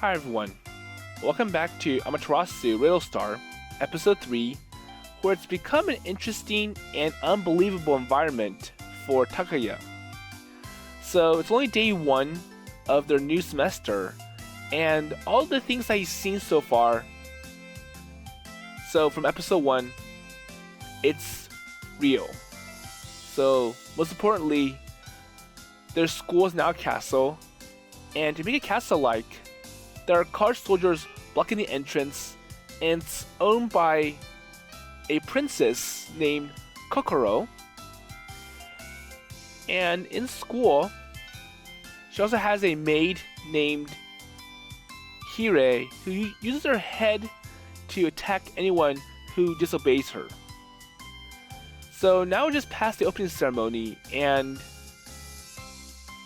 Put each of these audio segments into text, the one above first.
Hi everyone, welcome back to Amatarasu Riddle Star, Episode 3, where it's become an interesting and unbelievable environment for Takaya. So it's only day 1 of their new semester, and all the things that he's seen so far. So from Episode 1, it's real. So most importantly, their school is now a castle, and to make a castle-like, there are card soldiers blocking the entrance, and it's owned by a princess named Kokoro. And in school, she also has a maid named Hire, who uses her head to attack anyone who disobeys her. So now we're just past the opening ceremony, and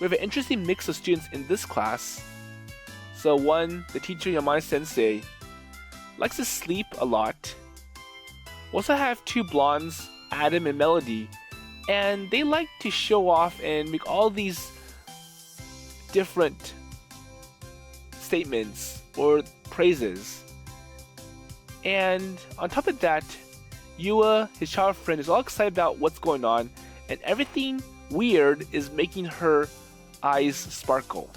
we have an interesting mix of students in this class. So one, the teacher Yamane Sensei, likes to sleep a lot. We also have 2 blondes, Adam and Melody, and they like to show off and make all these different statements or praises. And on top of that, Yua, his child friend, is all excited about what's going on, and everything weird is making her eyes sparkle.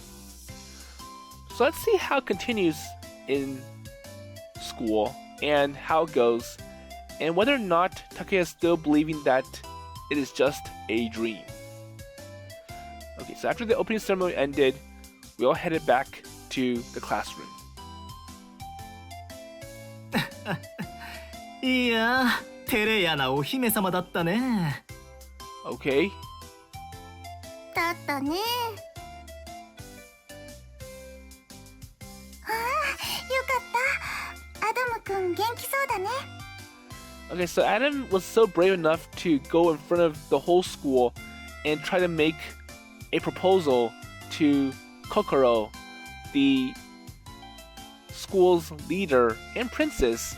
So let's see how it continues in school and how it goes, and whether or not Takaya is still believing that it is just a dream. Okay, so after the opening ceremony ended, we all headed back to the classroom. いやー、照れ屋なお姫様だったね。Okay. だったね。ああ、よかった。アダムくん元気そうだね。Okay, so Adam was so brave enough to go in front of the whole school and try to make a proposal to Kokoro, the school's leader and princess,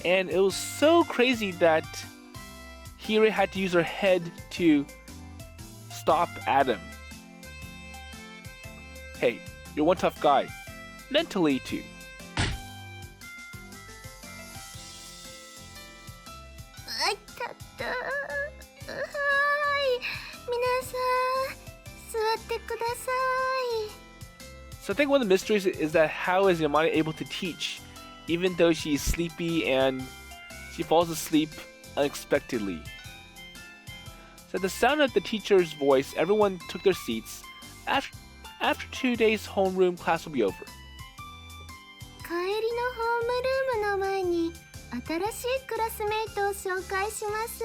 and it was so crazy that Hire had to use her head to stop Adam. Hey, you're one tough guy. Mentally too. あいたった。はーい。皆さん、座ってください。 So I think one of the mysteries is that how is Yamane able to teach, even though she's sleepy and she falls asleep unexpectedly. So at the sound of the teacher's voice, everyone took their seats. After 2 days, homeroom class will be over. 帰りのホームルームの前に新しいクラスメイトを紹介します。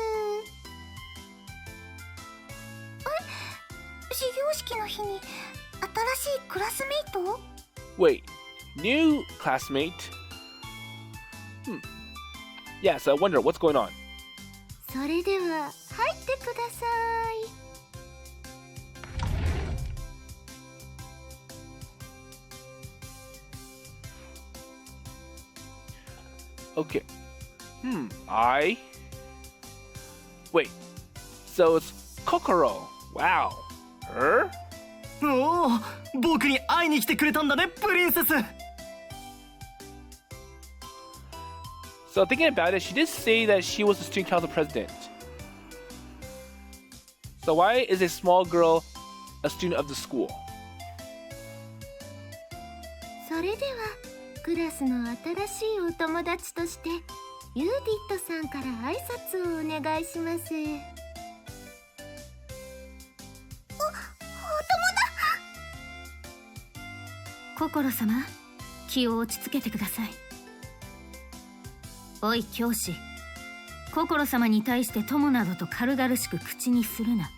始業式の日に新しいクラスメイト？ Wait, new classmate? Yeah, so I wonder what's going on. それでは入ってください。Okay. Wait. So it's Kokoro. Wow. Her? おお、僕に会いに来てくれたんだね、プリンセス。So thinking about it, she did say that she was the student council president. So why is a small girl a student of the school? それではクラスの新しいお友達としてユーディットさんから挨拶をお願いします。お友だ。心様、気を落ち着けてください。おい教師、心様に対して友などと軽々しく口にするな。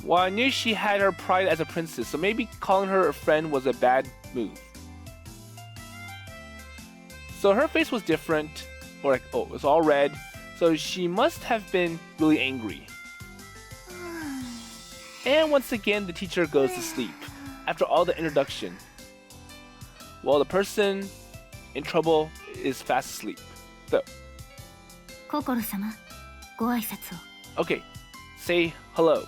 Well, I knew she had her pride as a princess, so maybe calling her a friend was a bad move. So her face was different, or like, oh, it was all red, so she must have been really angry. And once again, the teacher goes to sleep after all the introduction, while the person in trouble is fast asleep. So, 心様、ご挨拶を。 okay, say hello.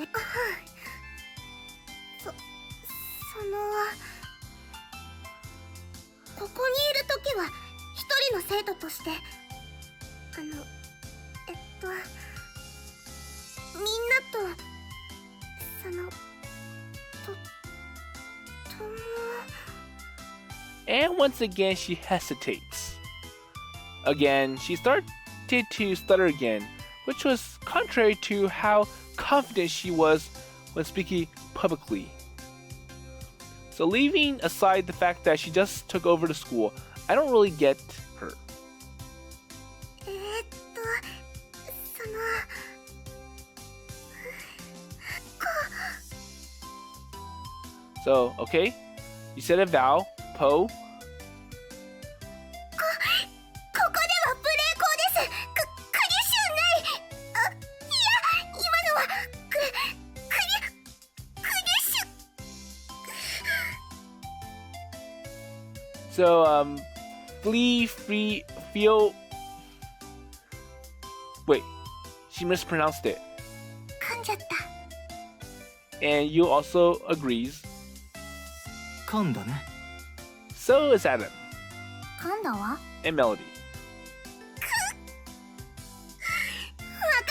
ね。そのここにいるときは一人の生徒としてみんなとAnd once again, she hesitates. Again, she started to stutter again, which was contrary to how confident she was when speaking publicly. So leaving aside the fact that she just took over the school, I don't really get her. So, okay, you said a vowel, po. ここでは無礼講です。クリシュない。いや、今のはクリシュ。So, feel. Wait, she mispronounced it. 噛んじゃった。 And you also agrees. 噛んだね。 So is Adam 噛んだわ。わか and Melody.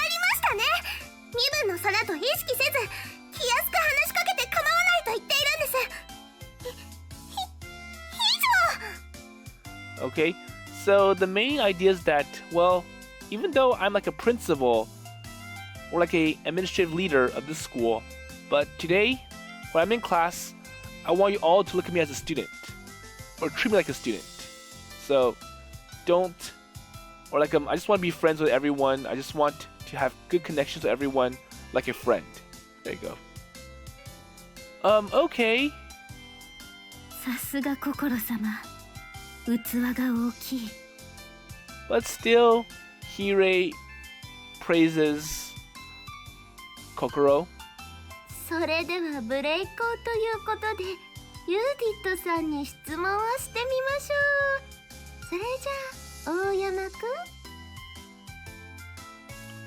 りましたね。身分の差など意識せず、気安く話しかけて構わないと言っているんです。以上。 Okay, so the main idea is that, well, even though I'm like a principal or like a administrative leader of this school, but today, when I'm in class, I want you all to look at me as a student or treat me like a student. So don't, or like I just want to be friends with everyone. I just want to have good connections with everyone like a friend. There you go. Okay. さすが心様。器が大きい。 But still, Hirei praises Kokoro. それでは無礼講ということで、ユーディットさんに質問をしてみましょう。それじゃあ、大山くん。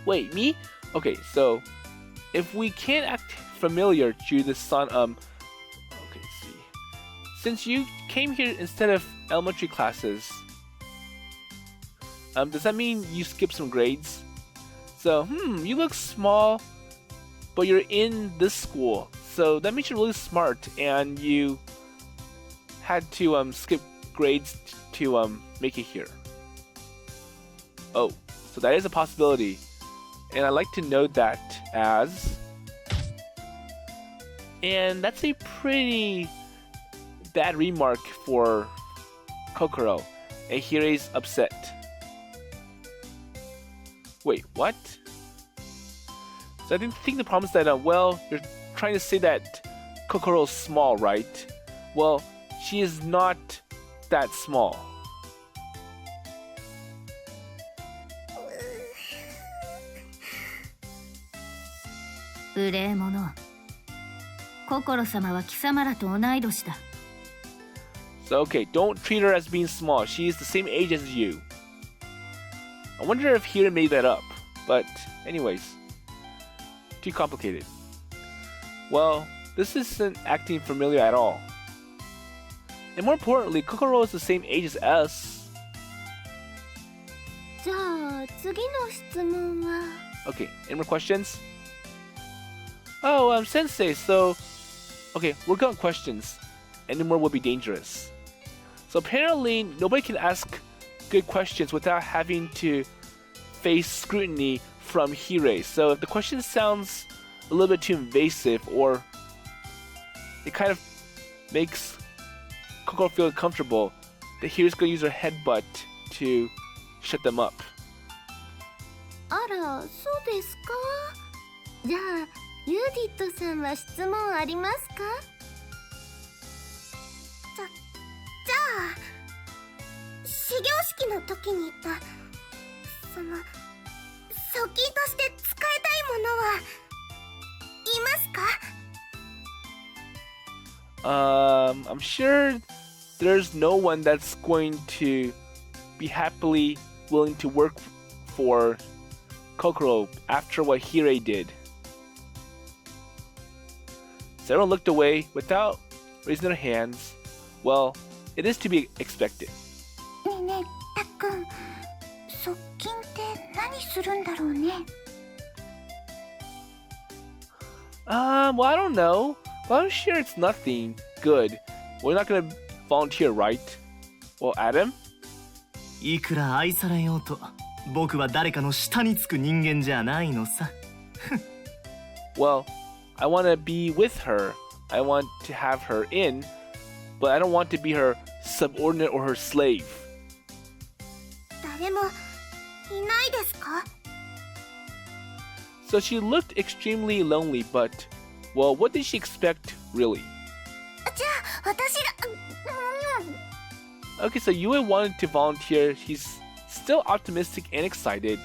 Wait, me? Okay, so if we can't act familiar to the son, okay, let's see. Since you came here instead of elementary classes, does that mean you skipped some grades? So, you look small, but you're in this school, so that means you're really smart, and you had to skip grades to make it here. Oh, so that is a possibility. And I like to note that as, and that's a pretty bad remark for Kokoro, and Hirei's upset. Wait, what? So I think the problem is that, well, you're trying to say that Kokoro's small, right? Well, she is not that small. 無礼者。心様は貴様らと同い年だ。 So okay, don't treat her as being small. She is the same age as you. I wonder if Hira made that up. But anyways, too complicated. Well, this isn't acting familiar at all. And more importantly, Kokoro is the same age as us. じゃあ、次の質問は。 Okay, any more questions? Oh, Sensei, so... Okay, we're going questions. Any more would be dangerous. So apparently, nobody can ask good questions without having to face scrutiny from Hirei. So if the question sounds a little bit too invasive, or it kind of makes Kokoro feel uncomfortable, then Hirai's going to use her headbutt to shut them up. あら、そうですか。じゃあ、ユーディットさんは質問ありますか？じゃあ、始業式の時に言ったその側近として使いたいものはいますか？ I'm sure there's no one that's going to be happily willing to work for Kokoro after what Hirei did. So everyone looked away without raising their hands. Well, it is to be expected. ねえねえたっくん、側近って何するんだろうね。Well, I don't know. Well, I'm sure it's nothing good. We're not gonna volunteer, right? Well, Adam? いくら愛されようと僕は誰かの下につく人間じゃないのさ。Well, I want to be with her. I want to have her in, but I don't want to be her subordinate or her slave. 誰もいないですか？ So she looked extremely lonely, but, well, what did she expect, really? じゃあ私が。Okay, so Yue wanted to volunteer. He's still optimistic and excited,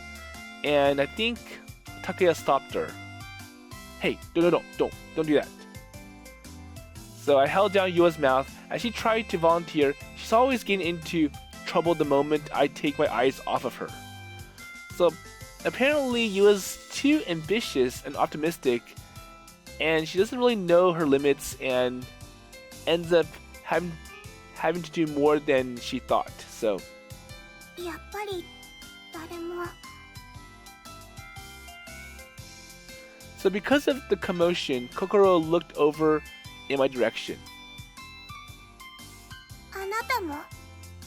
and I think Takaya stopped her. Hey, don't do that. So I held down Yua's mouth as she tried to volunteer. She's always getting into trouble the moment I take my eyes off of her. So apparently Yua's too ambitious and optimistic, and she doesn't really know her limits and ends up having to do more than she thought. So やっぱり誰も。So because of the commotion, Kokoro looked over in my direction. あなたも？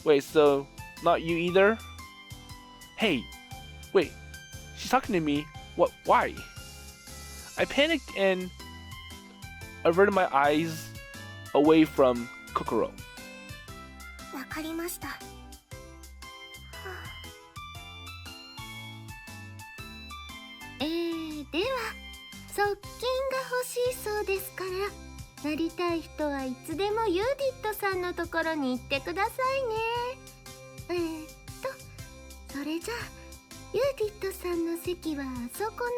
Wait, so not you either? Hey, wait, she's talking to me. What? Why? I panicked and averted my eyes away from Kokoro. わかりました。はあ、では側近が欲しいそうですから、なりたい人はいつでもユーディットさんのところに行ってくださいね。それじゃあユーディットさんの席はあそこの。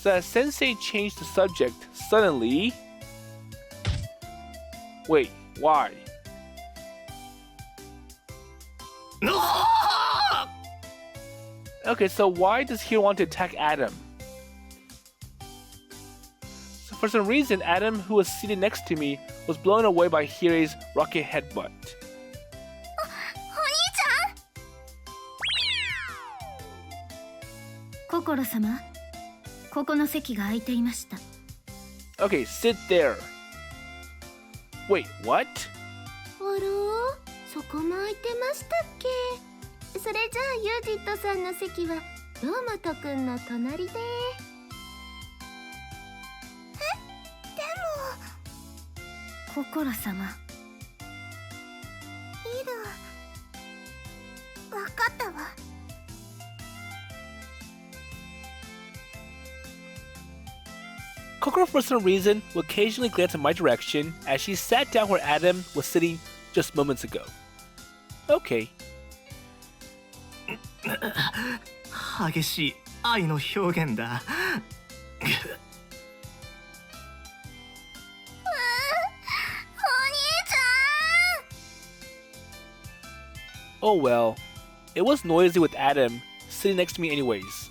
So as Sensei changed the subject suddenly. Wait, why? Okay, so why does he want to attack Adam? So for some reason, Adam, who was seated next to me, was blown away by Hirei's rocket headbutt. お兄ちゃん？心様、ここの席が空いていました。 Okay, sit there. Wait, what? あら、そこも空いてましたっけ？それじゃあユーディットさんの席は堂本くんの隣で。心様。いる。わかったわ。Kokoro, for some reason, would occasionally glance in my direction as she sat down where Adam was sitting just moments ago. Okay. 激しい愛の表現だ。お兄ちゃん。 Oh well. It was noisy with Adam sitting next to me anyways.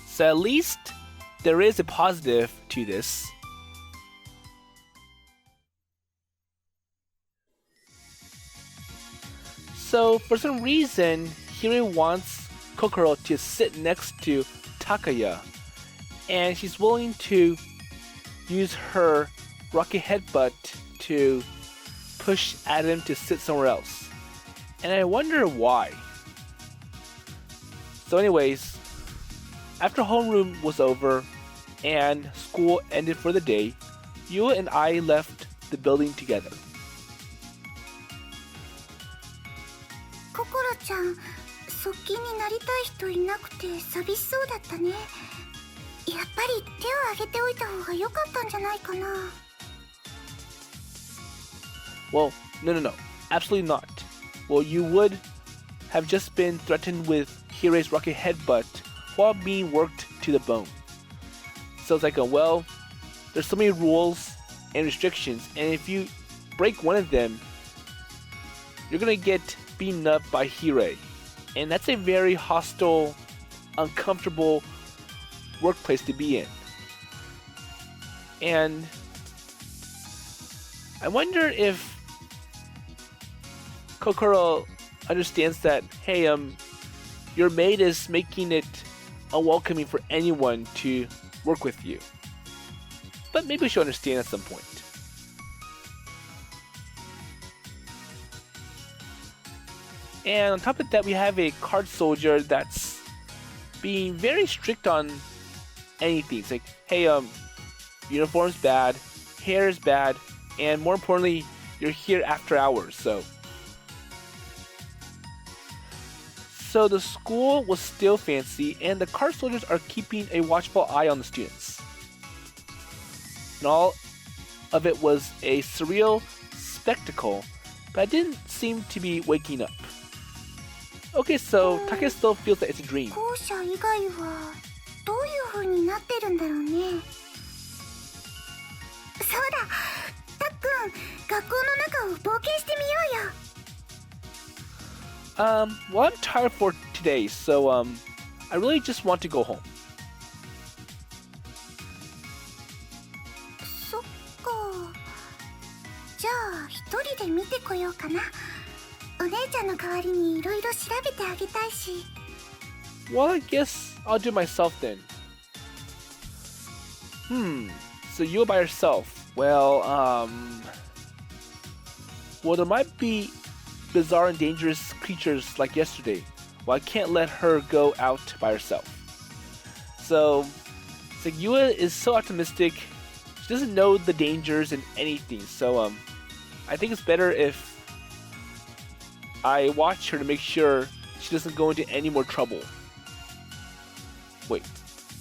So at least there is a positive to this. So for some reason, Hirei wants Kokoro to sit next to Takaya, and she's willing to use her rocket headbutt to push Adam to sit somewhere else. And I wonder why. So anyways, after homeroom was over and school ended for the day, Yua and I left the building together. 心ちゃん、側近になりたい人いなくて寂しそうだったね。やっぱり手を挙げておいた方が良かったんじゃないかな。Well, no. Absolutely not. Well, you would have just been threatened with Hirei's rocket headbutt while being worked to the bone. So it's like, well, there's so many rules and restrictions, and if you break one of them, you're gonna get beaten up by Hirei. And that's a very hostile, uncomfortable workplace to be in. And I wonder if Kokoro understands that, hey, your maid is making it unwelcoming for anyone to work with you. But maybe she'll understand at some point. And on top of that, we have a card soldier that's being very strict on anything. It's like, hey, uniform's bad, hair is bad, and more importantly, you're here after hours, so the school was still fancy, and the card soldiers are keeping a watchful eye on the students. And all of it was a surreal spectacle, but I didn't seem to be waking up. Okay, so Takaya still feels that it's a dream. 校舎以外はどういう風になってるんだろうね。そうだ、たっくん、学校の中を冒険してみようよ。Well, I'm tired for today, so I really just want to go home. そっか。じゃあ一人で見てこようかな。お姉ちゃんの代わりにいろいろ調べてあげたいし。Well, I guess I'll do it myself then. So you're by yourself. Well, there might be bizarre and dangerous creatures like yesterday. Well, I can't let her go out by herself. So Yua is so optimistic. She doesn't know the dangers and anything. So I think it's better if I watch her to make sure she doesn't go into any more trouble. Wait,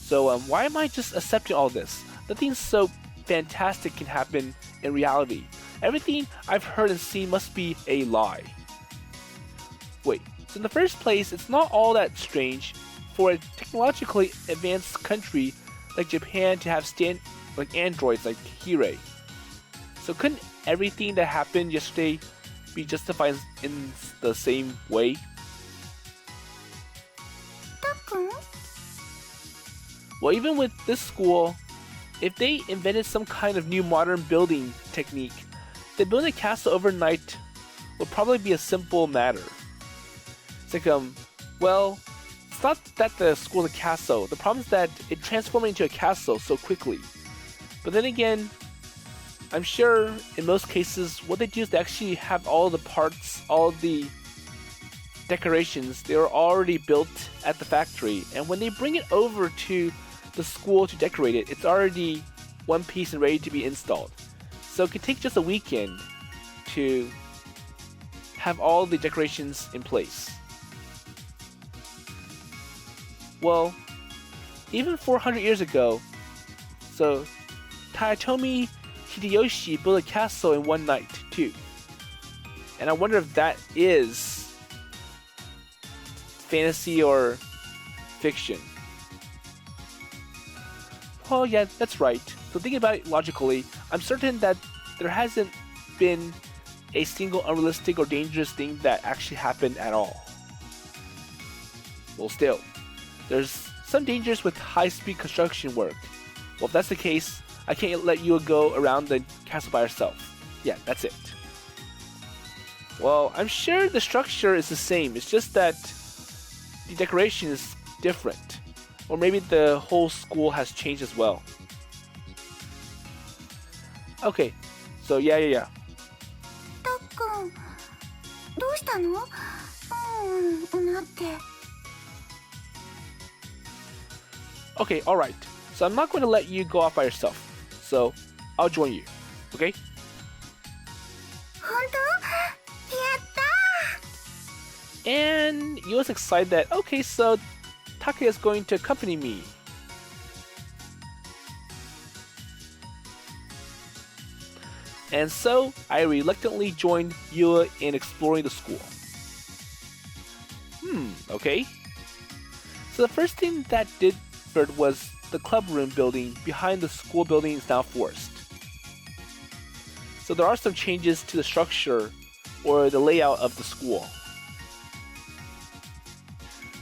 so why am I just accepting all this? Nothing so fantastic can happen in reality. Everything I've heard and seen must be a lie. Wait, so in the first place, it's not all that strange for a technologically advanced country like Japan to have like androids like Hirei. So couldn't everything that happened yesterday be justified in the same way? たっくん？ Well, even with this school, if they invented some kind of new modern building technique, then building a castle overnight would probably be a simple matter. It's like, well, it's not that the school is a castle. The problem is that it transformed into a castle so quickly. But then again, I'm sure in most cases, what they do is they actually have all the parts, all the decorations, they are already built at the factory. And when they bring it over to the school to decorate it, it's already one piece and ready to be installed. So it could take just a weekend to have all the decorations in place. Well, even 400 years ago, so Toyotomi Hideyoshi built a castle in one night too. And I wonder if that is fantasy or fiction. Oh yeah, that's right. So thinking about it logically, I'm certain that there hasn't been a single unrealistic or dangerous thing that actually happened at all. Well, still, there's some dangers with high-speed construction work. Well, if that's the case, I can't let you go around the castle by yourself. Yeah, that's it. Well, I'm sure the structure is the same. It's just that the decoration is different. Or maybe the whole school has changed as well. Okay, so yeah. たっくん、どうしたの？なって。Okay, alright. So I'm not going to let you go off by yourself. So I'll join you. Okay? 本当？やった！ And you was excited that, okay, so Takaya is going to accompany me. And so I reluctantly joined Yua in exploring the school. Okay. So the first thing that did was the club room building behind the school building is now forest. So there are some changes to the structure or the layout of the school.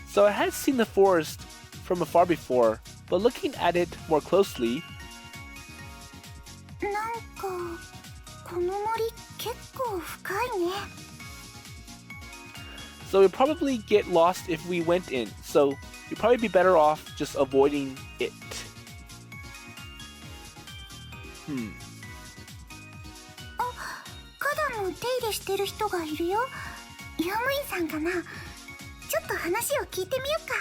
So I had seen the forest from afar before, but looking at it more closely, かこの森結構深いね。 So we'd probably get lost if we went in. So you'd probably be better off just avoiding it. 花壇の手入れしてる人がいるよ。用務員さんかな。ちょっと話を聞いてみようか。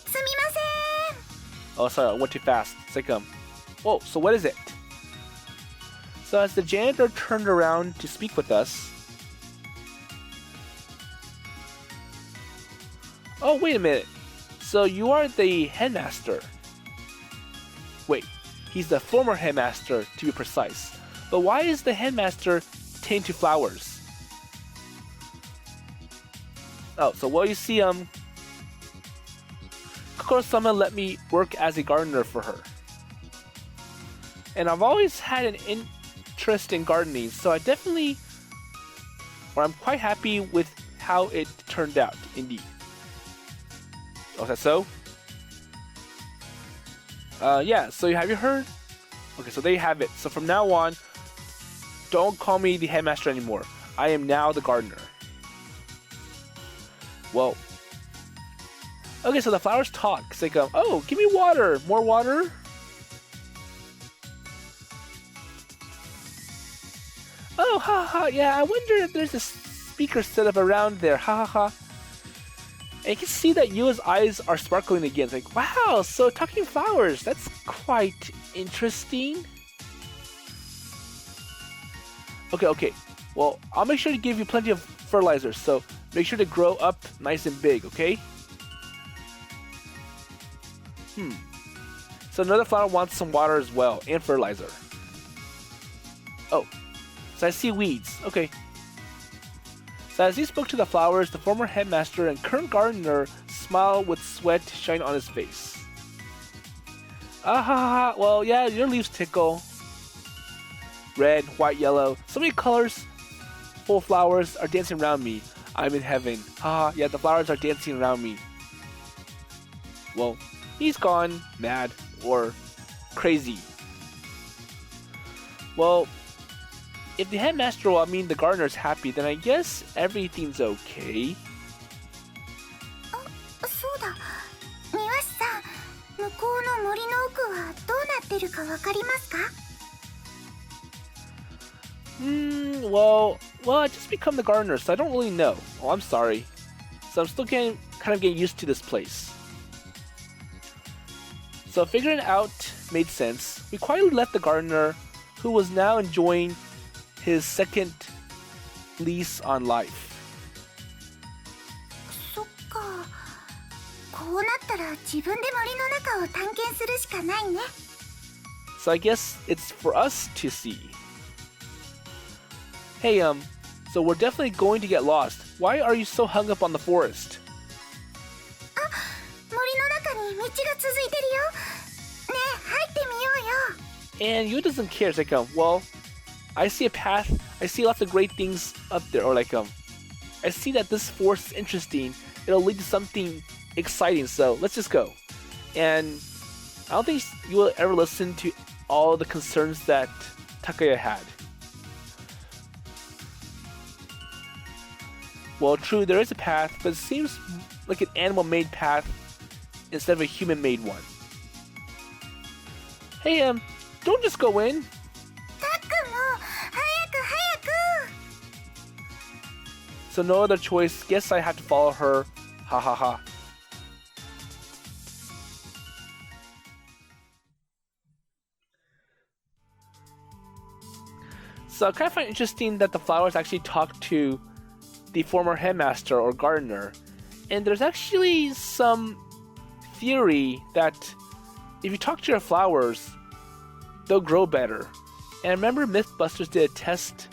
すみません。 Oh, sorry, I went too fast. It's like, whoa, so what is it? So as the janitor turned around to speak with us... Oh, wait a minute. So you are the headmaster. Wait, he's the former headmaster, to be precise. But why is the headmaster tend to flowers? Oh, so well, you see, Kokoro-sama let me work as a gardener for her. And I've always had an interest in gardening, so I'm quite happy with how it turned out, indeed. Oh, is that so? Yeah, so have you heard? Okay, so there you have it. So from now on, don't call me the headmaster anymore. I am now the gardener. Well, okay, so the flowers talk. They go, oh, give me water. More water? Oh, ha ha, yeah, I wonder if there's a speaker set up around there. Ha ha ha. And you can see that Yua's eyes are sparkling again. It's like, wow, so talking flowers, that's quite interesting. Okay. Well, I'll make sure to give you plenty of fertilizer, so make sure to grow up nice and big, okay? So another flower wants some water as well, and fertilizer. Oh, so I see weeds. Okay. So as he spoke to the flowers, the former headmaster and current gardener smiled with sweat shining on his face. Ah, well, yeah, your leaves tickle. Red, white, yellow, so many colors. Full flowers are dancing around me. I'm in heaven. Haha, yeah, the flowers are dancing around me. Well, he's gone mad or crazy. Well, if the headmaster, well, I mean the gardener's happy, then I guess everything's okay. そうだ。庭師さん、向こうの森の奥はどうなってるかわかりますか？ Well, I just become the gardener, so I don't really know. Oh, I'm sorry. So I'm still kind of getting used to this place. So figuring it out made sense. We quietly left the gardener, who was now enjoying his second lease on life. そっか。こうなったら自分で森の中を探検するしかないね。 So I guess it's for us to see. Hey, so we're definitely going to get lost. Why are you so hung up on the forest? 森の中に道が続いてるよ。ねえ、入ってみようよ。 And you doesn't care. It's like, well, I see a path. I see lots of great things up there. Or like, I see that this forest is interesting. It'll lead to something exciting. So let's just go. And I don't think you will ever listen to all the concerns that Takaya had. Well, true, there is a path, but it seems like an animal-made path instead of a human-made one. Hey, don't just go in. たっくんも早く。 So no other choice. Guess I have to follow her. Ha ha ha. So I kind of find it interesting that the flowers actually talk to the former headmaster or gardener, and there's actually some theory that if you talk to your flowers, they'll grow better. And I remember Mythbusters did a test,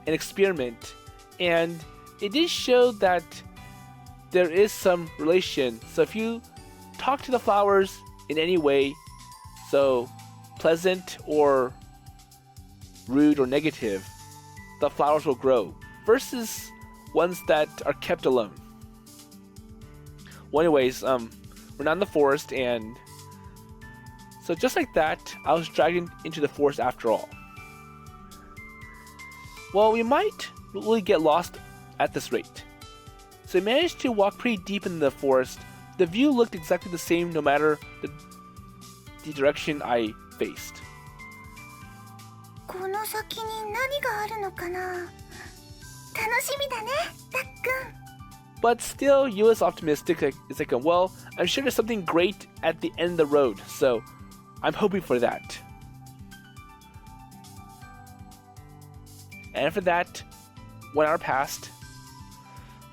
an experiment, and it did show that there is some relation. So if you talk to the flowers in any way, so pleasant or rude or negative, the flowers will grow, versus ones that are kept alone. Well, anyways, we're not in the forest, and so just like that, I was dragged into the forest after all. Well, we might really get lost at this rate. So we managed to walk pretty deep in the forest. The view looked exactly the same no matter the direction I faced. この先に何があるのかな。楽しみだね、たっくん。But still, Yua is optimistic. It's like, well, I'm sure there's something great at the end of the road, so I'm hoping for that. And after that, 1 hour passed.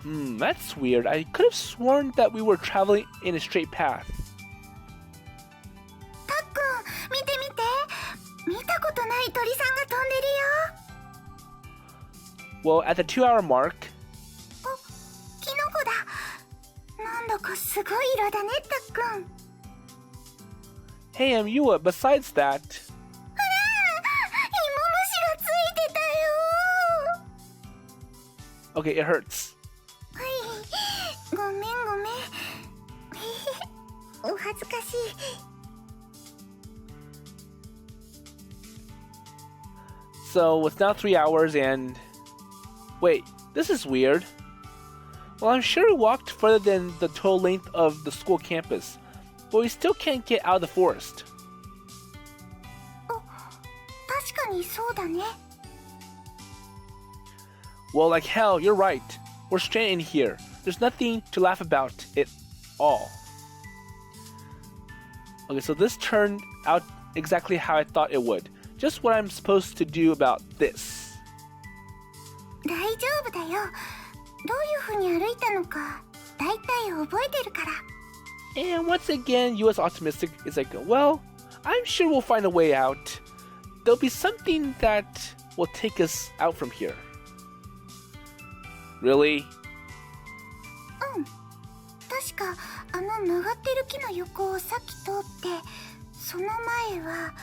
That's weird. I could have sworn that we were traveling in a straight path. たっくん、見て見て。見たことない鳥さんが飛んでるよ。Well, at the 2 hour mark, キノコだ。なんだかすごい色だね、たっくん。 hey, Yua, besides that, ほら、芋虫がついてたよ。 okay, it hurts. はい、ごめんごめん。お恥ずかしい。So it's now 3 hours and... Wait, this is weird. Well, I'm sure we walked further than the total length of the school campus, but we still can't get out of the forest. 確かにそうだね。 Well, like hell, you're right. We're stranded in here. There's nothing to laugh about it all. Okay, so this turned out exactly how I thought it would. Just what I'm supposed to do about this. 大丈夫だよ。どういう風に歩いたのか、だいたい覚えてるから。 And once again, US optimistic is like, well, I'm sure we'll find a way out. There'll be something that will take us out from here. Really? 確かあの曲がってる木の横をさっき通って、その前は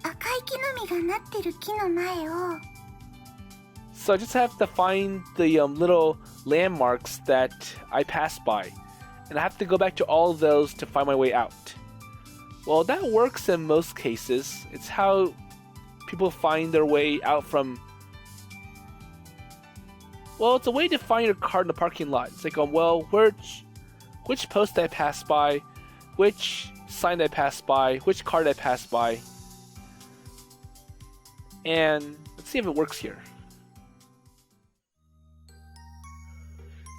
赤い木の実がなってる木の前を。 So I just have to find the little landmarks that I passed by. And I have to go back to all of those to find my way out. Well, that works in most cases. It's how people find their way out from... Well, it's a way to find your car in the parking lot. It's like, well, which post did I pass by? Which sign did I pass by? Which car did I pass by? And let's see if it works here.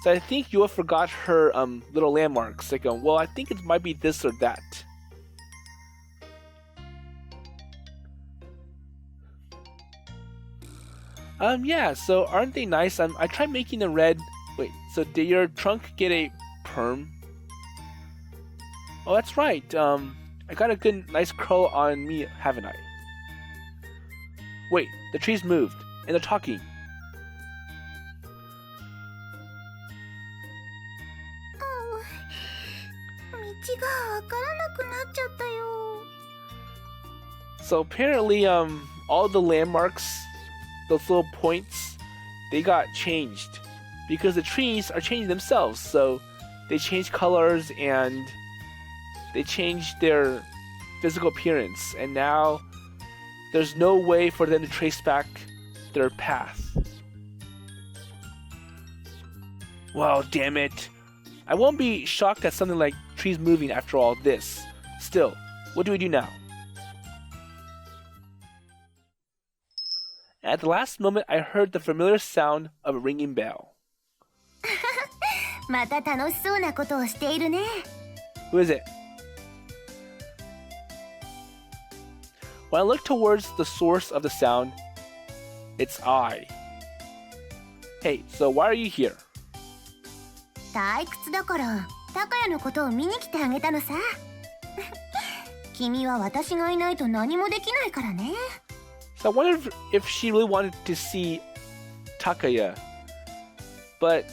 So I think Yua forgot her little landmarks. Like, well, I think it might be this or that. Yeah, so aren't they nice? I tried making them red. Wait, so did your trunk get a perm? Oh, that's right. I got a good, nice curl on me, haven't I? Wait, the trees moved, and they're talking. 道がわからなくなっちゃったよ。 So apparently, all the landmarks, those little points, they got changed because the trees are changing themselves. So they changed colors and they changed their physical appearance, and now there's no way for them to trace back their path. Well, damn it. I won't be shocked at something like trees moving after all this. Still, what do we do now? At the last moment, I heard the familiar sound of a ringing bell. また楽しそうなことをしているね。 Who is it? When I look towards the source of the sound, it's I. Hey, so why are you here? 退屈だから高谷のことを見に来てあげたのさ。君は私がいないと何もできないからね。 So I wonder if she really wanted to see Takaya. But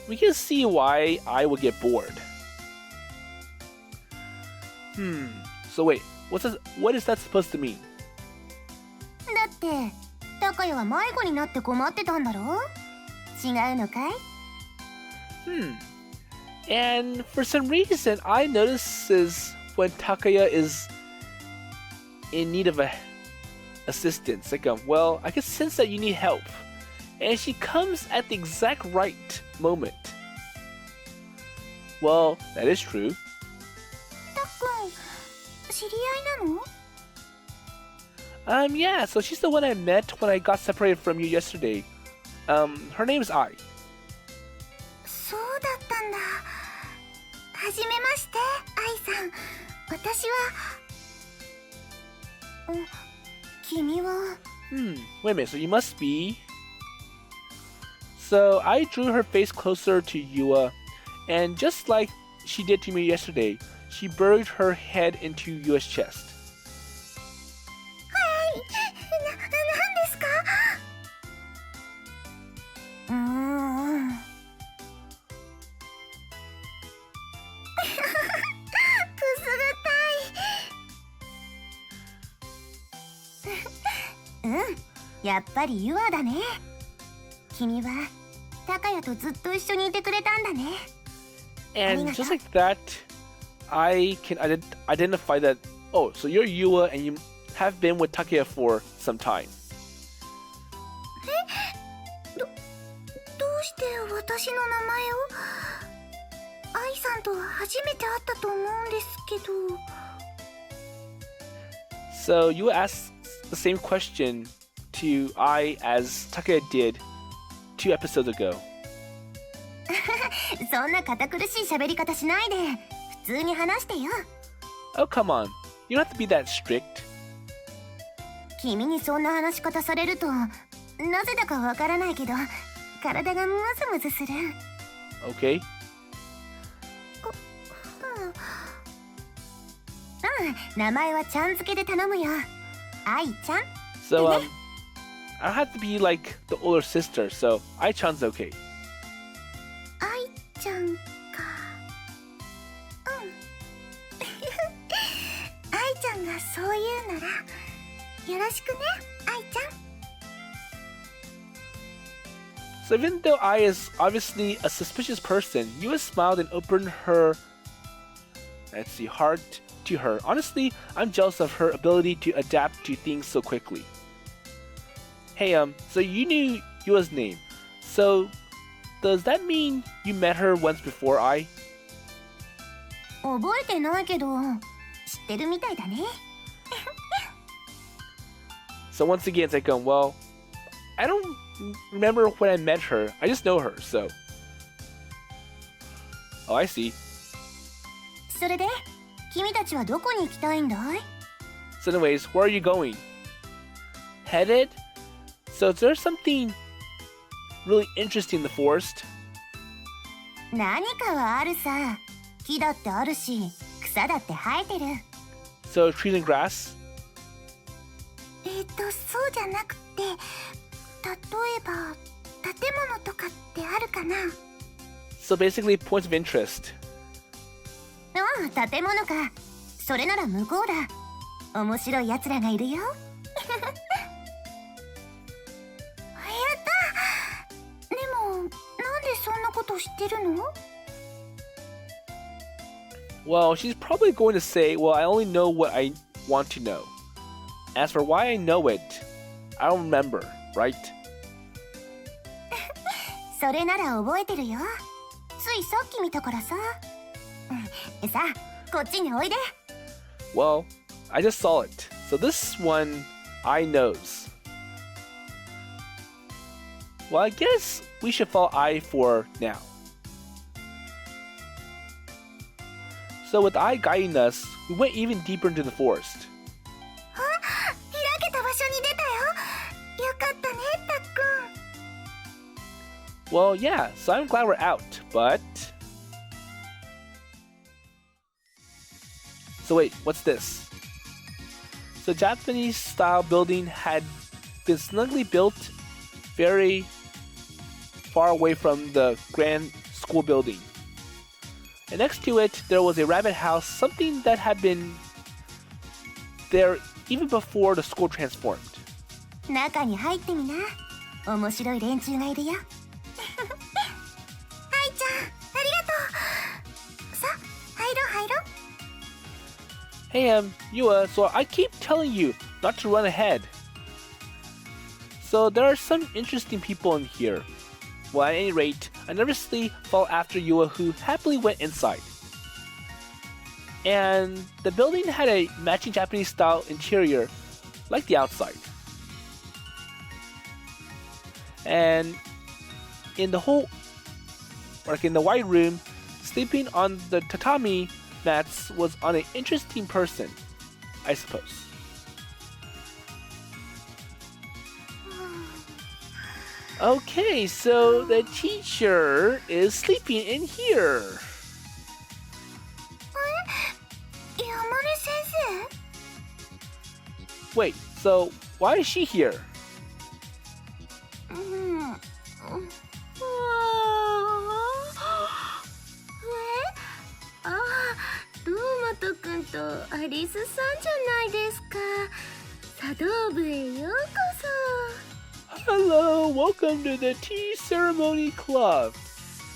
we can see why I would get bored. So wait, what is that supposed to mean? だって高谷は迷子になって困ってたんだろう？違うのかい？ And for some reason, I notices when Takaya is in need of assistance. Like, well, I can sense that you need help. and she comes at the exact right moment. Well, that is true. たっくん、知り合いなの？ Yeah, so she's the one I met when I got separated from you yesterday. Her name is Ai. そうだったんだ。はじめまして、愛さん。私は。君は。Wait a minute, so you must be... So I drew her face closer to Yua, and just like she did to me yesterday, she buried her head into Yua's chest. はい、なんですか？くすぐたい。やっぱりユアだね。君はタカヤとずっと一緒にいてくれたんだね。And just like that, I can identify that, oh, so you're Yua and you have been with Takaya for some time. どうして私の名前を？愛さんと初めて会ったと思うんですけど。So you asked the same question to I as Takaya did 2 episodes ago. そんな堅苦しい喋り方しないで、普通に話してよ。Oh, come on. You don't have to be that strict. 君にそんな話し方されると、なぜだかわからないけど、体がムズムズする。Okay. 名前はちゃん付けで頼むよ。愛ちゃん。So, I don't have to be like the older sister, so Ai-chan's okay. 愛ちゃんか。愛ちゃんがそう言うなら、よろしくね、愛ちゃん。So even though Ai is obviously a suspicious person, Yua smiled and opened her, heart to her. Honestly, I'm jealous of her ability to adapt to things so quickly. Hey, so you knew Yua's name. So, does that mean you met her once before I? 覚えてないけど、知ってるみたいだね。So once again, it's like, well, I don't remember when I met her. I just know her, so. Oh, I see. それで、君たちはどこに行きたいんだい？ So anyways, where are you going? Headed? So is there something really interesting in the forest? 何かはあるさ。木だってあるし、草だって生えてる。So trees and grass? そうじゃなくて、例えば、建物とかってあるかな？ So basically points of interest. 建物か。それなら向こうだ。面白い奴らがいるよ。やった。でも、なんでそんなこと知ってるの？ Well, she's probably going to say, well, I only know what I want to know. As for why I know it, I don't remember, right? それなら覚えてるよ。ついさっき見たからさ。さあ、こっちにおいで。Well, I just saw it. So this one, I knows. Well, I guess we should follow I for now. So with I guiding us, we went even deeper into the forest. 開けた場所に出たよ。よかったね、たっくん。 Well, yeah, so I'm glad we're out, but... So wait, what's this? So Japanese-style building had been snugly built very far away from the grand school building. And next to it, there was a rabbit house, something that had been there even before the school transformed. 中に入ってみな。面白い連中がいるよ。愛ちゃん、ありがとう。さあ、入ろう入ろう。Hey, Yua, so I keep telling you not to run ahead. So there are some interesting people in here. Well, at any rate, I nervously followed after Yua, who happily went inside. And the building had a matching Japanese-style interior, like the outside. And in the wide room, sleeping on the tatami mats was on an interesting person, I suppose. Okay, so the teacher is sleeping in here. 山根先 Wait, so why is she here? うんああ、堂本くんとアリスさんじゃないですか。茶道部へようこそ。 Hello, welcome to the Tea Ceremony Club.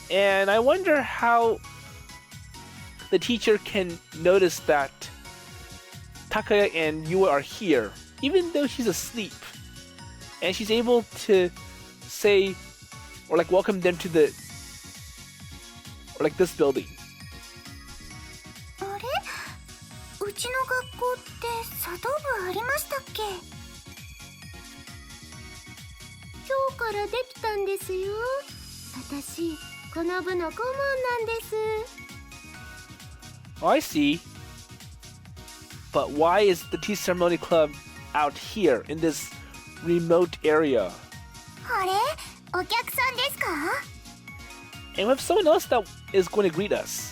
And I wonder how the teacher can notice that Takaya and Yua are here, even though she's asleep. And she's able to say, or like welcome them to the, or like this building. あれうちの学校って茶道部ありましたっけ？今日からできたんですよ。私、この部の顧問なんです。 Oh, I see. But why is the Tea Ceremony Club out here in this remote area? あれお客さんですか？ And we have someone else that is going to greet us.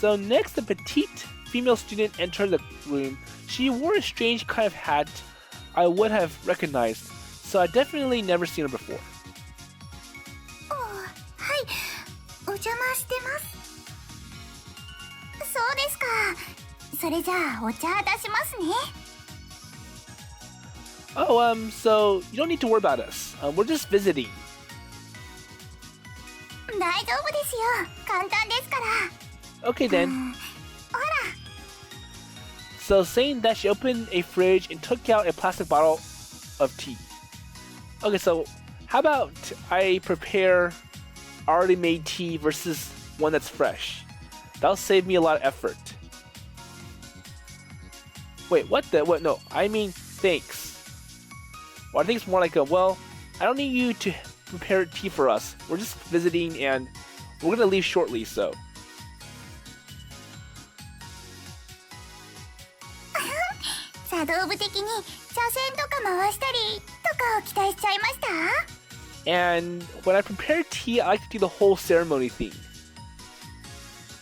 So next, the petite female student entered the room. She wore a strange kind of hat I would have recognized, so I definitely never seen her before. はいお邪魔してます。そうですか。それじゃあお茶出しますね。 Oh, so you don't need to worry about us. We're just visiting. 大丈夫ですよ。簡単ですから。 Okay then. ほら So saying that, she opened a fridge and took out a plastic bottle of tea. Okay, so how about I prepare already made tea versus one that's fresh? That'll save me a lot of effort. Wait, what the? What? No, I mean thanks. Well, I think it's more like a, well, I don't need you to prepare tea for us. We're just visiting and we're gonna leave shortly, so. 茶道部的に茶筅とか回したりとかを期待しちゃいました？ And when I prepare tea, I like to do the whole ceremony thing.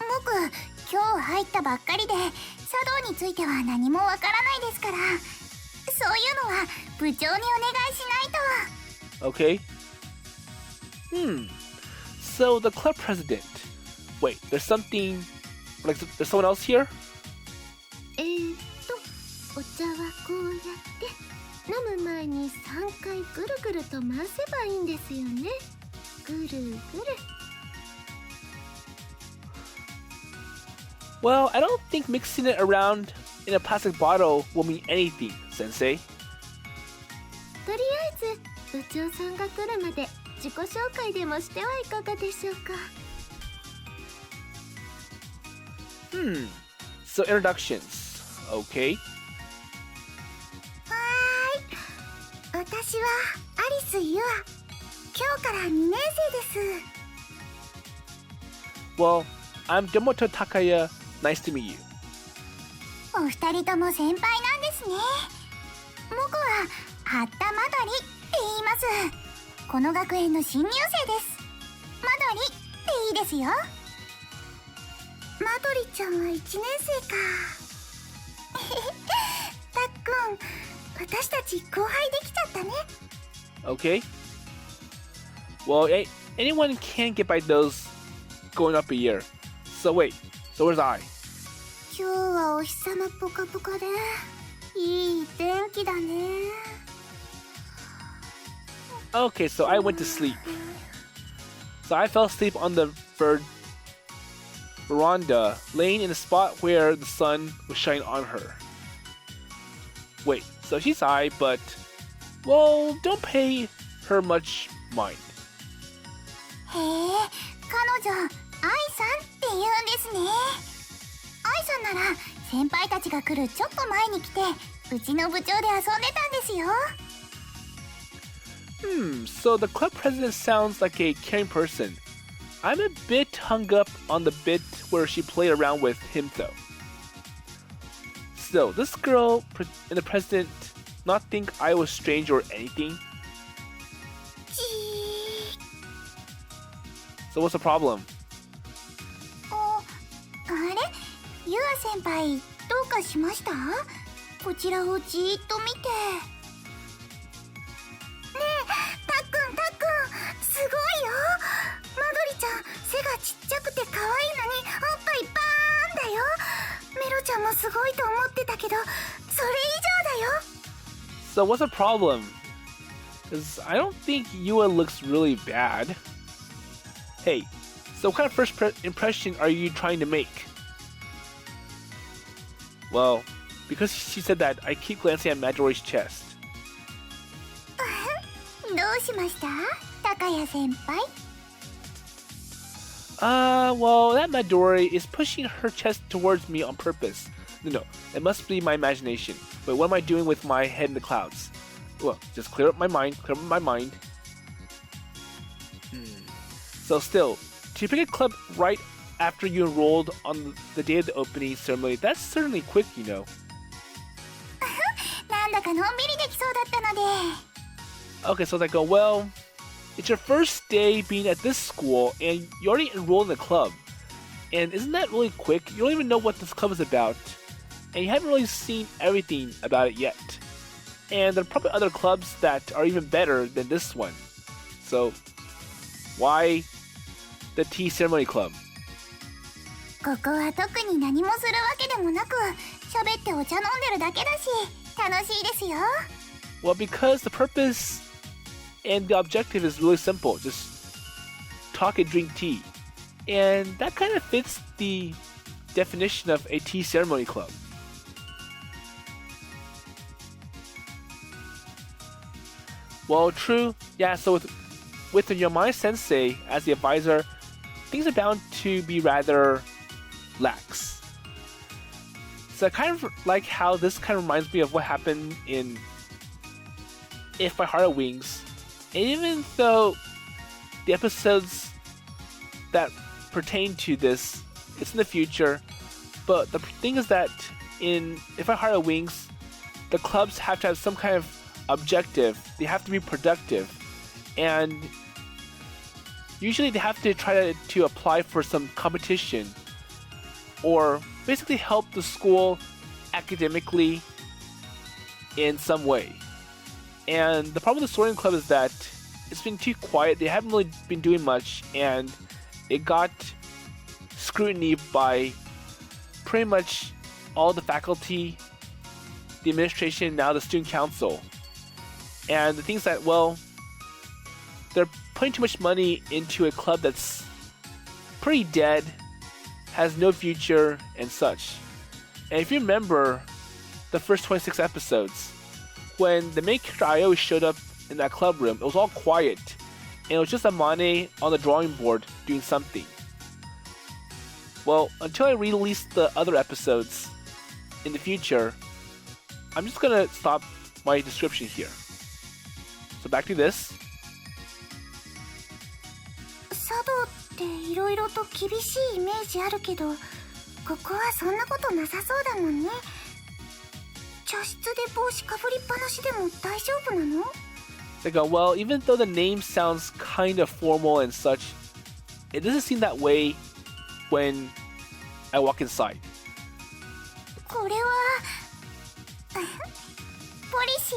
僕今日入ったばっかりで茶道については何もわからないですから、そういうのは部長にお願いしないと。 Okay. So the club president. Wait, there's something. Like, there's someone else here? お茶はこうやって飲む前に3回ぐるぐると回せばいいんですよね。ぐるぐる。 Well, I don't think mixing it around in a plastic bottle will mean anything, Sensei. とりあえず部長さんが来るまで自己紹介でもしてはいかがでしょうか。 So introductions. Okay. 私はアリス・ユア。今日から2年生です。 Well, I'm Demoto Takaya. Nice to meet you. お二人とも先輩なんですね。僕は八田まどりって言います。この学園の新入生です。まどりっていいですよ。まどりちゃんは1年生か。たっくん、私たち後輩できちゃったね。 Okay. Well, anyone can get by those going up a year. So wait, so where's I? 今日はお日様ポカポカでいい天気だね。 Okay, so I went to sleep. So I fell asleep on the veranda, laying in a spot where the sun was shining on her. Wait, So she's high, but, well, don't pay her much mind. へえ、彼女、愛さんって言うんですね。愛さんなら先輩たちが来るちょっと前に来て、うちの部長で遊んでたんですよ。So the club president sounds like a caring person. I'm a bit hung up on the bit where she played around with him though. So, this girl and the president not think I was strange or anything? So what's the problem? あれ、ユア先輩どうかしました？こちらをじーっと見て。ねえ、たっくんすごいよ。マドリちゃん背がちっちゃくて可愛いのにおっぱいバーンだよ。メロちゃんもすごいと思ってたけど、それ以上だよ。 So what's the problem? Because I don't think Yua looks really bad. Hey, so what kind of first impression are you trying to make? Well, because she said that, I keep glancing at Madori's chest. どうしました？高谷先輩。Well, that Madori is pushing her chest towards me on purpose. No, it must be my imagination. But what am I doing with my head in the clouds? Well, just clear up my mind, So still, to pick a club right after you enrolled on the day of the opening ceremony, that's certainly quick, you know. なんだかのんびりできそうだったので。Okay, so it's like, well, it's your first day being at this school, and you already enrolled in the club. And isn't that really quick? You don't even know what this club is about, and you haven't really seen everything about it yet. And there are probably other clubs that are even better than this one. So, why the tea ceremony club? ここは特に何もするわけでもなく、喋ってお茶飲んでるだけだし、楽しいですよ。Well, because the purpose and the objective is really simple. Just talk and drink tea. And that kind of fits the definition of a tea ceremony club. Well, true. Yeah, so with the Yamai Sensei as the advisor, things are bound to be rather lax. So kind of like how this kind of reminds me of what happened in If My Heart Had Wings. And even though the episodes that pertain to this, it's in the future, but the thing is that in If My Heart Had Wings, the clubs have to have some kind of objective. They have to be productive, and usually they have to try to apply for some competition or basically help the school academically in some way. And the problem with the Soaring Club is that it's been too quiet. They haven't really been doing much, and it got scrutiny by pretty much all the faculty, the administration, now the student council. And the things that, well, they're putting too much money into a club that's pretty dead, has no future, and such. And if you remember the first 26 episodes, when the main character Aoi showed up in that club room, it was all quiet, and it was just Amane on the drawing board doing something. Well, until I release the other episodes in the future, I'm just gonna stop my description here. So back to this. 茶道っていろいろと厳しいイメージあるけど、ここはそんなことなさそうだもんね。茶室で帽子かぶりっぱなしでも大丈夫なの？ They go, well, even though the name sounds kind of formal and such, it doesn't seem that way when I walk inside. これはポリシ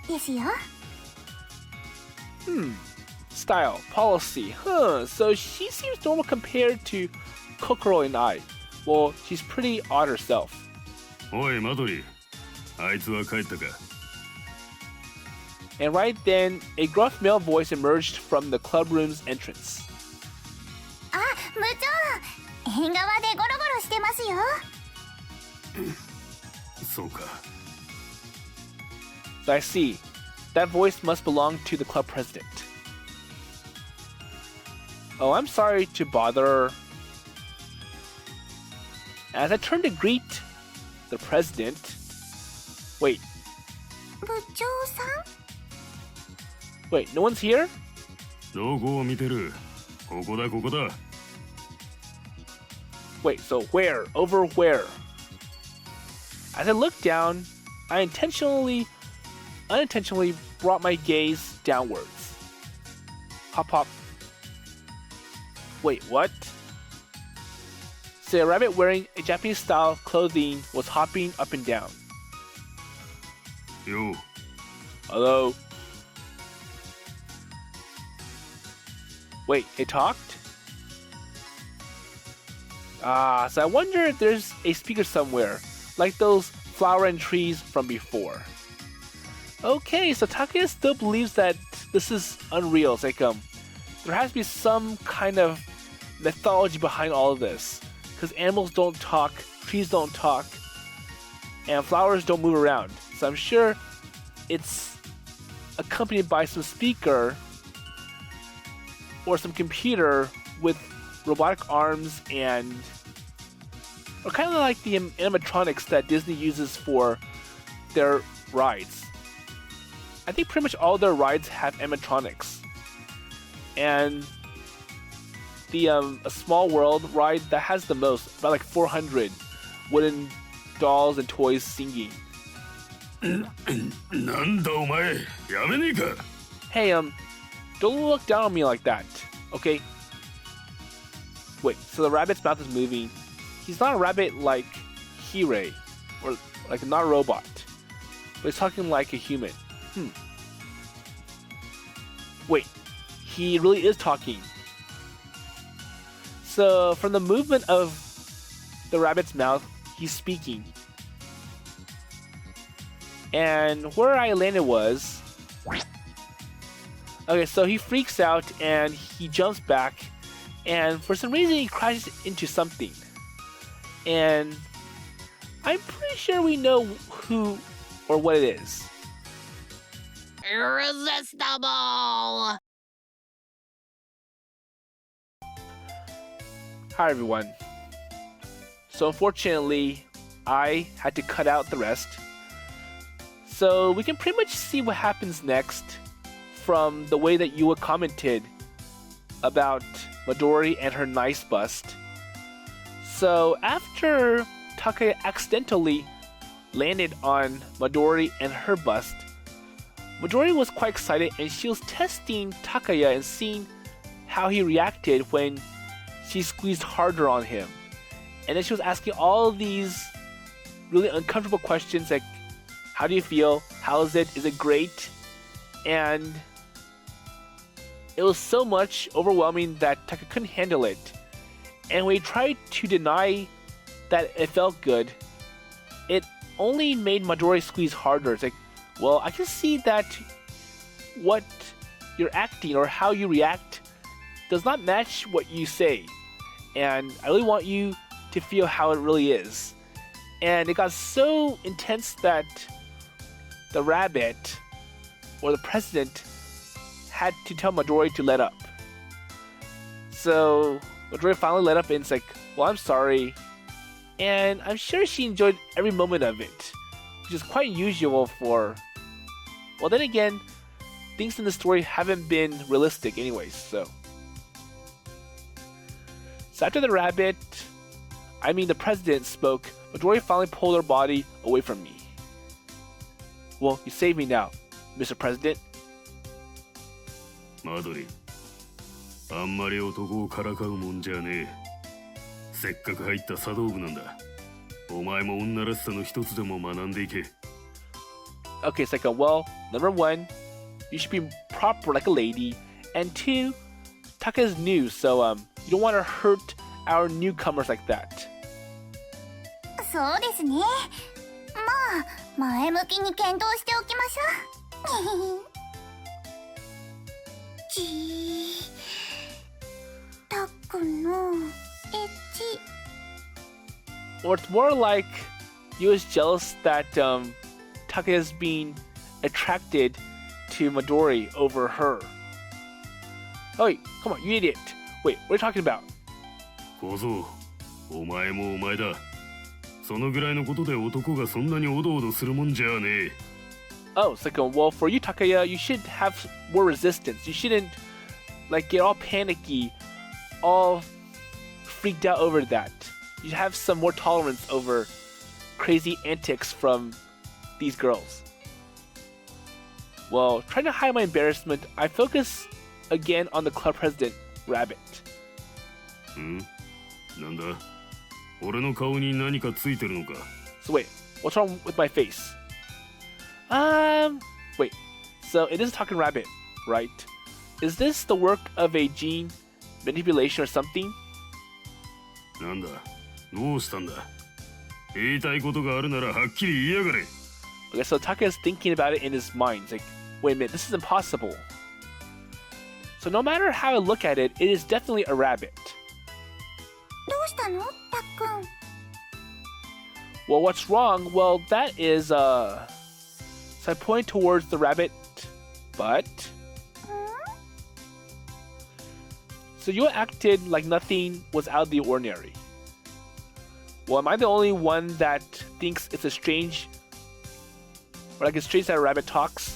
ーですよ。Style, policy, so she seems normal compared to Kokoro and I. Well, she's pretty odd herself. おいマドリー、あいつは帰ったか。 And right then, a gruff male voice emerged from the club room's entrance. あ、部長、縁側でゴロゴロしてますよ。そうか。I see. That voice must belong to the club president. Oh, I'm sorry to bother. As I turn to greet the president... Wait. 部長さん Wait, no one's here? どこを見てる？ここだここだ。Wait, so where? Over where? As I look down, I unintentionally brought my gaze downwards. Hop hop. Wait, what? So a rabbit wearing a Japanese-style clothing was hopping up and down. よう。 Hello? Wait, it talked? So I wonder if there's a speaker somewhere, like those flower and trees from before. Okay, so Takaya still believes that this is unreal. It's like, there has to be some kind of mythology behind all of this. Because animals don't talk, trees don't talk, and flowers don't move around. So I'm sure it's accompanied by some speaker or some computer with robotic arms and... or kind of like the animatronics that Disney uses for their rides. I think pretty much all their rides have animatronics. And the A Small World ride that has the most, about like 400 wooden dolls and toys singing. なんだお前、やめねえか。 Hey, don't look down on me like that, okay? Wait, so the rabbit's mouth is moving. He's not a rabbit like Hirei, or like not a robot, but he's talking like a human. Wait, he really is talking. So from the movement of the rabbit's mouth, he's speaking. And where I landed was... Okay, so he freaks out and he jumps back, and for some reason he crashes into something. And I'm pretty sure we know who or what it is. Irresistible! Hi everyone. So unfortunately, I had to cut out the rest. So we can pretty much see what happens next from the way that Yua commented about Midori and her nice bust. So after Takaya accidentally landed on Midori and her bust, Midori was quite excited and she was testing Takaya and seeing how he reacted when she squeezed harder on him. And then she was asking all these really uncomfortable questions like, how do you feel? How is it? Is it great? And it was so much overwhelming that Takaya couldn't handle it. And when he tried to deny that it felt good, it only made Midori squeeze harder. It's like, well, I can see that what you're acting or how you react does not match what you say. And I really want you to feel how it really is. And it got so intense that the rabbit, or the president, had to tell Midori to let up. So Midori finally let up and it's like, well, I'm sorry. And I'm sure she enjoyed every moment of it, which is quite unusual for... Well, then again, things in the story haven't been realistic anyways, so... So after the rabbit, the president spoke, Midori finally pulled her body away from me. Well, you saved me now, Mr. President. マドリ、あんまり男をからかうもんじゃねえ。せっかく入った茶道部なんだ。お前も女らしさの一つでも学んでいけ。Okay, it's like, well, number one, you should be proper like a lady, and two, Taka's new, so you don't want to hurt our newcomers like that. そうですね。まあ前向きに検討しておきましょう。たっくんのエッチ。 Or it's more like you was jealous that Takaya's being attracted to Midori over her. Oh wait, come on, you idiot. Wait, what are you talking about? 小僧、お前もお前だ。そのぐらいのことで男がそんなにおどおどするもんじゃねえ。Oh, it's like, well, for you, Takaya, you should have more resistance. You shouldn't, like, get all panicky, all freaked out over that. You should have some more tolerance over crazy antics from these girls. Well, trying to hide my embarrassment, I focus again on the club president, Rabbit. なんだ俺の顔に何かついてるのか So wait, what's wrong with my face? Wait. So it is talking rabbit, right? Is this the work of a gene manipulation or something? なんだどうしたんだ言いたいことがあるならはっきり言いやがれ Okay, so Taka is thinking about it in his mind. He's like, wait a minute, this is impossible. So no matter how I look at it, it is definitely a rabbit. どうしたのたっくん。 Well, what's wrong? Well, that is, So I point towards the rabbit, but... So you acted like nothing was out of the ordinary. Well, am I the only one that thinks it's a strange... Or like it's strange that a rabbit talks?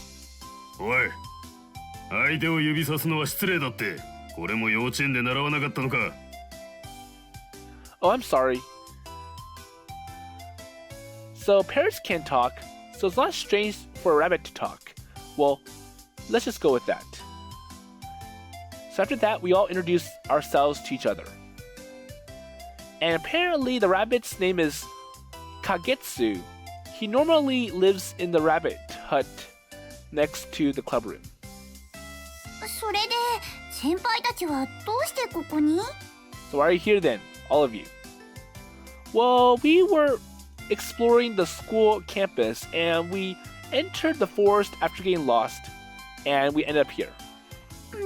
おい相手を指さすのは失礼だってこれも幼稚園で習わなかったのか Oh, I'm sorry. So parrots can't talk, so it's not strange for a rabbit to talk. Well, let's just go with that. So after that, we all introduce ourselves to each other. And apparently the rabbit's name is Kagetsu. He normally lives in the rabbit hut next to the club room. それで先輩たちはどうしてここに？ So why are you here then, all of you? Well, we were exploring the school campus and we entered the forest after getting lost and we ended up here.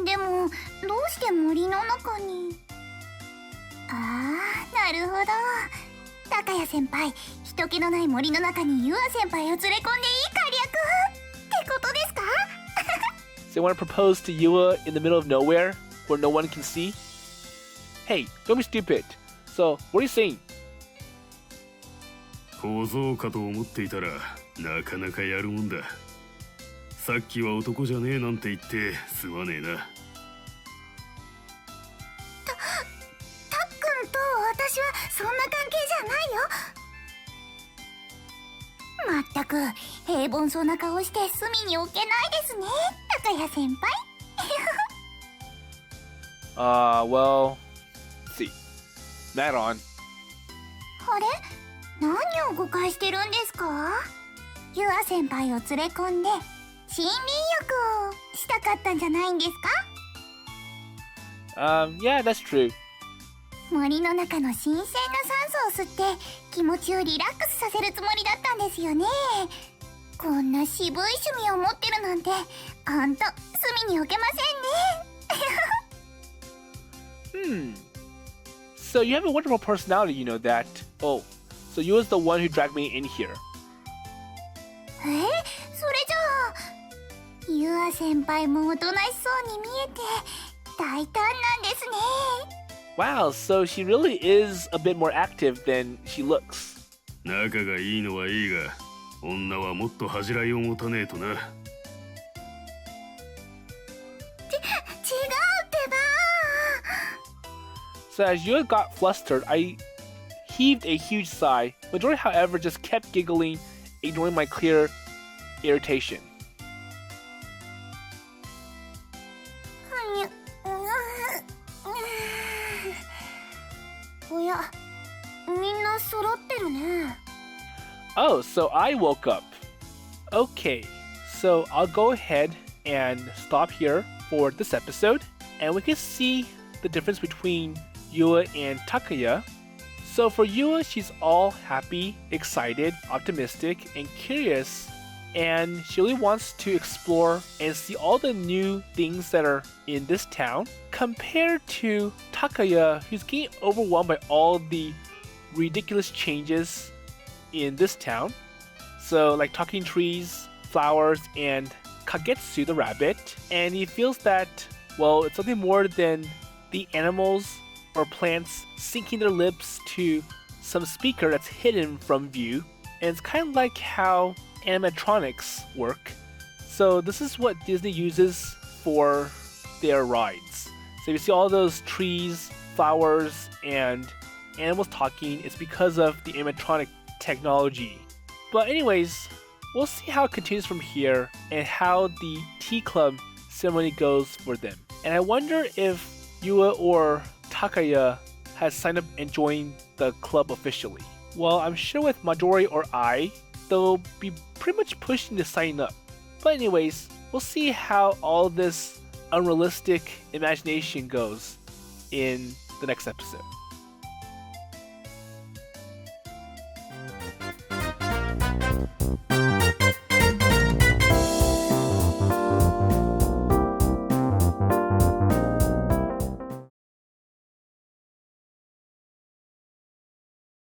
でもどうして森の中に？ああ、なるほど。高谷先輩、人気のない森の中にユア先輩を連れ込んでいいか略ってことですか？ So you want to propose to Yua in the middle of nowhere where no one can see? Hey, don't be stupid. So, what are you saying? 小僧かと思っていたらなかなかやるもんださっきは男じゃねえなんて言ってすまねえなたっくんと私はそんな関係じゃないよ。まったく平凡そうな顔して隅に置けないですね、高谷先輩。Well, let's see. Matt on. あれ、何を誤解してるんですか？ユア先輩を連れ込んで森林浴をしたかったんじゃないんですか？ Yeah, that's true. 森の中の新鮮な酸素を吸って気持ちをリラックスさせるつもりだったんですよね。こんな渋い趣味を持ってるなんてほんと隅に置けませんね。So you have a wonderful personality, you know that. Oh, so you was the one who dragged me in here. それじゃあユア先輩もおとなしそうに見えて大胆なんですね。Wow, so she really is a bit more active than she looks. 仲がいいのはいいが女はもっと恥じらいを持たねえとな違うってば。 So as Yua got flustered, I heaved a huge sigh. Midori, however, just kept giggling, ignoring my clear irritation. おや、みんな揃ってるね。Oh, so I woke up. Okay, so I'll go ahead and stop here for this episode, and we can see the difference between Yua and Takaya. So for Yua, she's all happy, excited, optimistic, and curious, and she really wants to explore and see all the new things that are in this town, compared to Takaya, who's getting overwhelmed by all the ridiculous changes in this town. So like talking trees, flowers and Kagetsu the rabbit, and he feels that, well, it's something more than the animals or plants syncing their lips to some speaker that's hidden from view, and it's kind of like how animatronics work. So this is what Disney uses for their rides. So you see all those trees, flowers, and animals talking. It's because of the animatronic technology. But anyways, we'll see how it continues from here and how the tea club ceremony goes for them. And I wonder if Yua or Takaya has signed up and joined the club officially. Well, I'm sure with Majori or I, they'll be pretty much pushing to sign up. But anyways, we'll see how all this unrealistic imagination goes in the next episode.